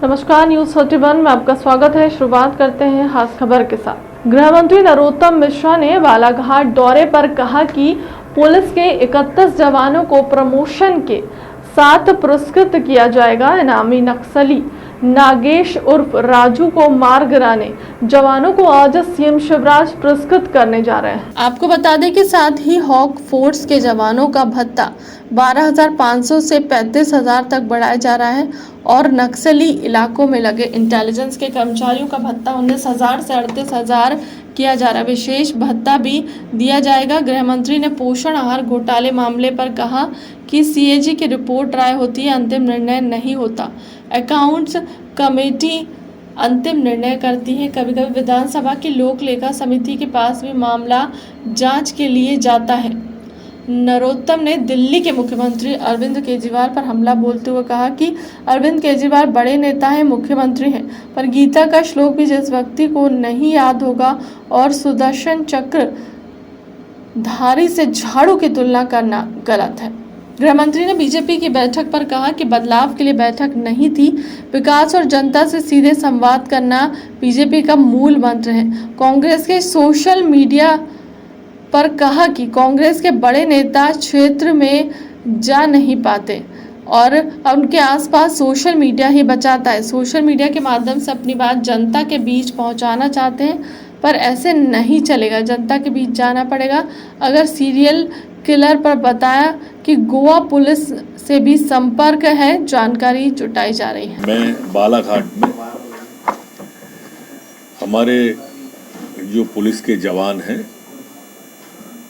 नमस्कार, न्यूज 31 में आपका स्वागत है। शुरुआत करते हैं खास खबर के साथ। गृह मंत्री नरोत्तम मिश्रा ने बालाघाट दौरे पर कहा कि पुलिस के 31 जवानों को प्रमोशन के साथ पुरस्कृत किया जाएगा। इनामी नक्सली नागेश उर्फ राजू को मार गिराने जवानों को आज सीएम शिवराज पुरस्कृत करने जा रहे हैं। आपको बता दें कि साथ ही हॉक फोर्स के जवानों का भत्ता 12,500 से 35,000 तक बढ़ाया जा रहा है और नक्सली इलाकों में लगे इंटेलिजेंस के कर्मचारियों का भत्ता 19,000 से 38,000 किया जा रहा है। विशेष भत्ता भी दिया जाएगा। गृह मंत्री ने पोषण आहार घोटाले मामले पर कहा कि सीएजी की रिपोर्ट राय होती है, अंतिम निर्णय नहीं होता। अकाउंट्स कमेटी अंतिम निर्णय करती है। कभी कभी विधानसभा की लोक लेखा समिति के पास भी मामला जांच के लिए जाता है। नरोत्तम ने दिल्ली के मुख्यमंत्री अरविंद केजरीवाल पर हमला बोलते हुए कहा कि अरविंद केजरीवाल बड़े नेता हैं, मुख्यमंत्री हैं, पर गीता का श्लोक भी जिस व्यक्ति को नहीं याद होगा और सुदर्शन चक्र धारी से झाड़ू की तुलना करना गलत है। गृह मंत्री ने बीजेपी की बैठक पर कहा कि बदलाव के लिए बैठक नहीं थी, विकास और जनता से सीधे संवाद करना बीजेपी का मूल मंत्र है। कांग्रेस के सोशल मीडिया पर कहा कि कांग्रेस के बड़े नेता क्षेत्र में जा नहीं पाते और उनके आसपास सोशल मीडिया ही बचाता है। सोशल मीडिया के माध्यम से अपनी बात जनता के बीच पहुंचाना चाहते हैं, पर ऐसे नहीं चलेगा। जनता के बीच जाना पड़ेगा। अगर सीरियल किलर पर बताया कि गोवा पुलिस से भी संपर्क है, जानकारी जुटाई जा रही है। मैं बालाघाट में हमारे जो पुलिस के जवान हैं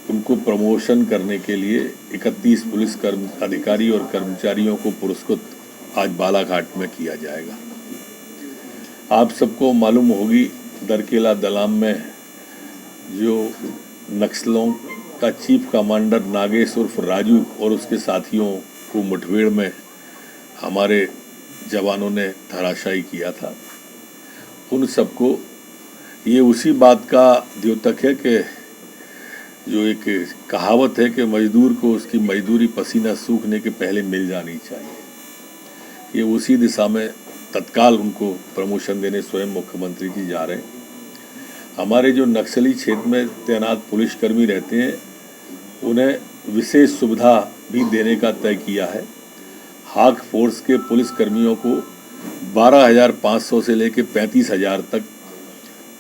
उनको प्रमोशन करने के लिए 31 पुलिस अधिकारी और कर्मचारियों को पुरस्कृत आज बालाघाट में किया जाएगा। आप सबको मालूम होगी दरकेला दलाम में जो नक्सलों का चीफ कमांडर नागेश उर्फ राजू और उसके साथियों को मुठभेड़ में हमारे जवानों ने धराशायी किया था। उन सबको ये उसी बात का द्योतक है कि जो एक कहावत है कि मजदूर को उसकी मजदूरी पसीना सूखने के पहले मिल जानी चाहिए। ये उसी दिशा में तत्काल उनको प्रमोशन देने स्वयं मुख्यमंत्री जी जा रहे हैं। हमारे जो नक्सली क्षेत्र में तैनात पुलिसकर्मी रहते हैं उन्हें विशेष सुविधा भी देने का तय किया है। हॉक फोर्स के पुलिसकर्मियों को 12,500 से लेकर 35,000 तक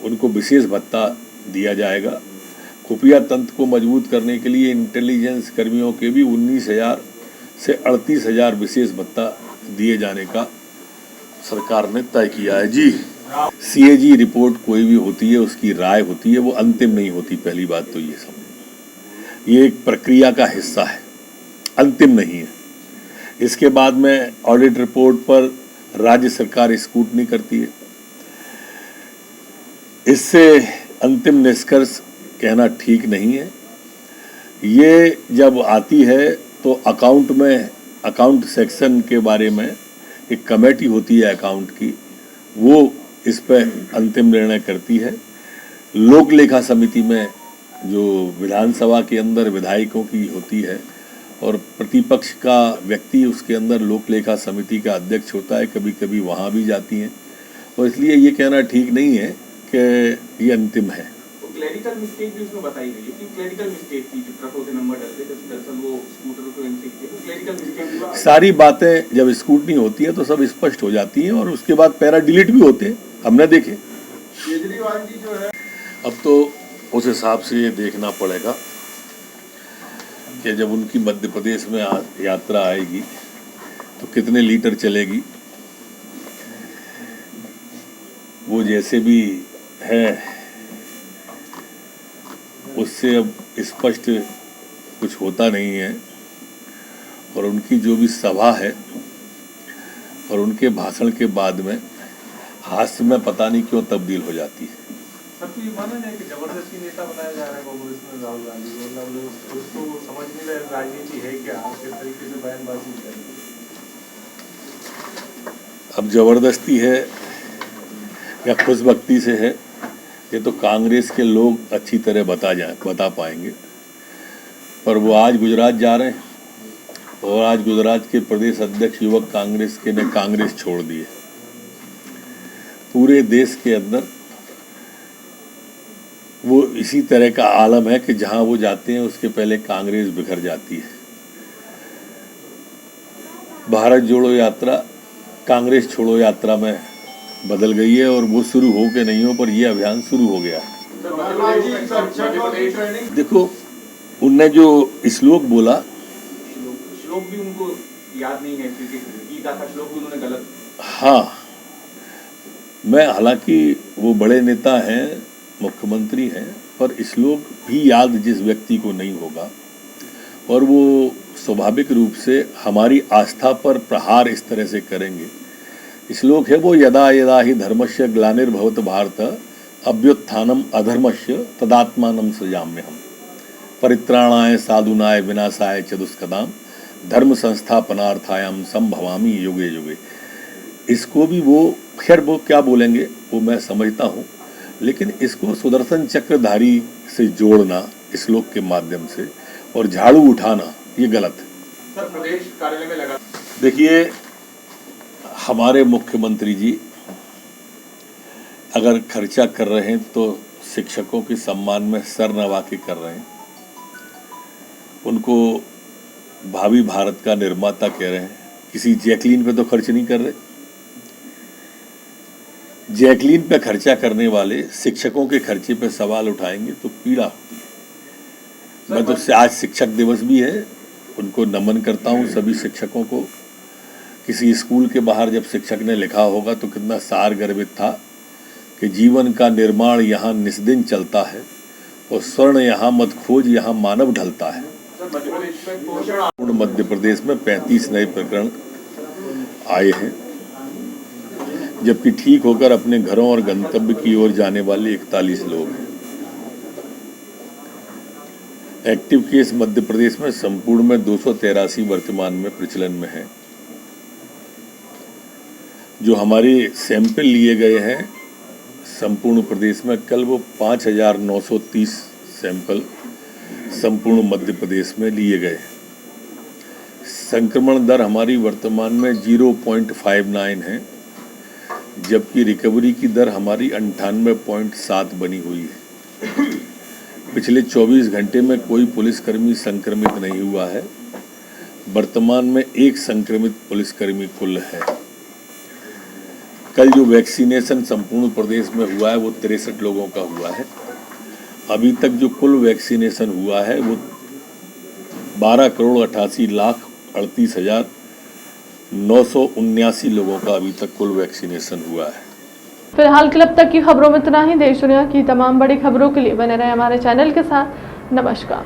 उनको विशेष भत्ता दिया जाएगा। खुफिया तंत्र को मजबूत करने के लिए इंटेलिजेंस कर्मियों के भी 19,000 से 38,000 विशेष भत्ता दिए जाने का सरकार ने तय किया है। जी, सीएजी रिपोर्ट कोई भी होती है, उसकी राय होती है, वो अंतिम नहीं होती। पहली बात तो ये समझ, ये एक प्रक्रिया का हिस्सा है, अंतिम नहीं है। इसके बाद में ऑडिट रिपोर्ट पर राज्य सरकार स्क्रूटनी करती है। इससे अंतिम निष्कर्ष कहना ठीक नहीं है। ये जब आती है तो अकाउंट सेक्शन के बारे में एक कमेटी होती है अकाउंट की, वो इस पर अंतिम निर्णय करती है। लोक लेखा समिति में जो विधानसभा के अंदर विधायकों की होती है और प्रतिपक्ष का व्यक्ति उसके अंदर लोक लेखा समिति का अध्यक्ष होता है, कभी कभी वहाँ भी जाती हैं। और इसलिए ये कहना ठीक नहीं है कि ये अंतिम है। क्लरिकल मिस्टेक भी उसमें बताई गई है कि क्लरिकल मिस्टेक थी, जो ट्रकों के नंबर डलते थे दरअसल वो स्कूटर को एंट्री किया, तो क्लरिकल मिस्टेक। सारी बातें जब स्क्रूटनी होती है तो सब स्पष्ट हो जाती हैं और उसके बाद पैरा डिलीट भी होते हैं, हमने देखे। केजरीवाल जी जो है अब तो उस हिसाब से ये देखना पड़ेगा कि जब उनकी मध्य प्रदेश में यात्रा आएगी तो कितने लीटर चलेगी। वो जैसे भी है उससे अब स्पष्ट कुछ होता नहीं है और उनकी जो भी सभा है और उनके भाषण के बाद में हास्य में पता नहीं क्यों तब्दील हो जाती है। सबको ये माना जाए कि जबरदस्ती नेता बनाया जा रहा है कांग्रेस में राहुल गांधी को, मतलब उसको समझ नहीं रहे राजनीति है क्या, किस तरीके से बयानबाजी करें। अब जबरदस्ती है या खुशबख्ती से है, ये तो कांग्रेस के लोग अच्छी तरह बता पाएंगे। पर वो आज गुजरात जा रहे हैं और आज गुजरात के प्रदेश अध्यक्ष युवक कांग्रेस के ने कांग्रेस छोड़ दी है। पूरे देश के अंदर वो इसी तरह का आलम है कि जहां वो जाते हैं उसके पहले कांग्रेस बिखर जाती है। भारत जोड़ो यात्रा कांग्रेस छोड़ो यात्रा में बदल गई है और वो शुरू हो के नहीं हो पर ये अभियान शुरू हो गया। देखो, उनने जो श्लोक बोला, श्लोक भी उनको याद नहीं है क्योंकि गीता का श्लोक भी उन्होंने गलत। हाँ, मैं हालांकि वो बड़े नेता हैं, मुख्यमंत्री हैं, पर श्लोक भी याद जिस व्यक्ति को नहीं होगा और वो स्वाभाविक रूप से हमारी आस्था पर प्रहार इस तरह से करेंगे। श्लोक है वो, यदा यदा ही धर्मस्य ग्लानिर्भवत भारत अभ्युत्थानम अधर्मस्य तदात्मानं सृजाम्यहम् परित्राणाय साधुनाय विनाशाय च दुष्कृतां धर्म संस्थापनार्थायां संभवामि युगे युगे। इसको भी वो खैर वो क्या बोलेंगे वो मैं समझता हूँ, लेकिन इसको सुदर्शन चक्रधारी से जोड़ना श्लोक के माध्यम से और झाड़ू उठाना ये गलत है। सर, प्रदेश कार्यालय में लगा। देखिए, हमारे मुख्यमंत्री जी अगर खर्चा कर रहे हैं तो शिक्षकों के सम्मान में सर नवा के कर रहे हैं। उनको भावी भारत का निर्माता कह रहे हैं। किसी जैकलीन पे तो खर्च नहीं कर रहे। जैकलीन पे खर्चा करने वाले शिक्षकों के खर्चे पे सवाल उठाएंगे तो पीड़ा होती है। मैं तो आज शिक्षक दिवस भी है, उनको नमन करता हूँ सभी शिक्षकों को। किसी स्कूल के बाहर जब शिक्षक ने लिखा होगा तो कितना सार गर्वित था कि जीवन का निर्माण यहाँ निस्दिन चलता है और स्वर्ण यहाँ मत खोज, यहाँ मानव ढलता है। मध्य प्रदेश में 35 नए प्रकरण आए हैं, जबकि ठीक होकर अपने घरों और गंतव्य की ओर जाने वाले 41 लोग हैं। एक्टिव केस मध्य प्रदेश में संपूर्ण में 283 वर्तमान में प्रचलन में है। जो हमारे सैंपल लिए गए हैं संपूर्ण प्रदेश में, कल वो 5,930 सैंपल संपूर्ण मध्य प्रदेश में लिए गए। संक्रमण दर हमारी वर्तमान में 0.59 है, जबकि रिकवरी की दर हमारी 98.7 बनी हुई है। पिछले 24 घंटे में कोई पुलिसकर्मी संक्रमित नहीं हुआ है। वर्तमान में एक संक्रमित पुलिसकर्मी कुल है। कल जो वैक्सीनेशन संपूर्ण प्रदेश में हुआ है वो 63 लोगों का हुआ है। अभी तक जो कुल वैक्सीनेशन हुआ है वो 12,38,38,979 लोगों का अभी तक कुल वैक्सीनेशन हुआ है। फिलहाल क्लब तक की खबरों में इतना ही। देश दुनिया की तमाम बड़ी खबरों के लिए बने रहे हमारे चैनल के साथ। नमस्कार।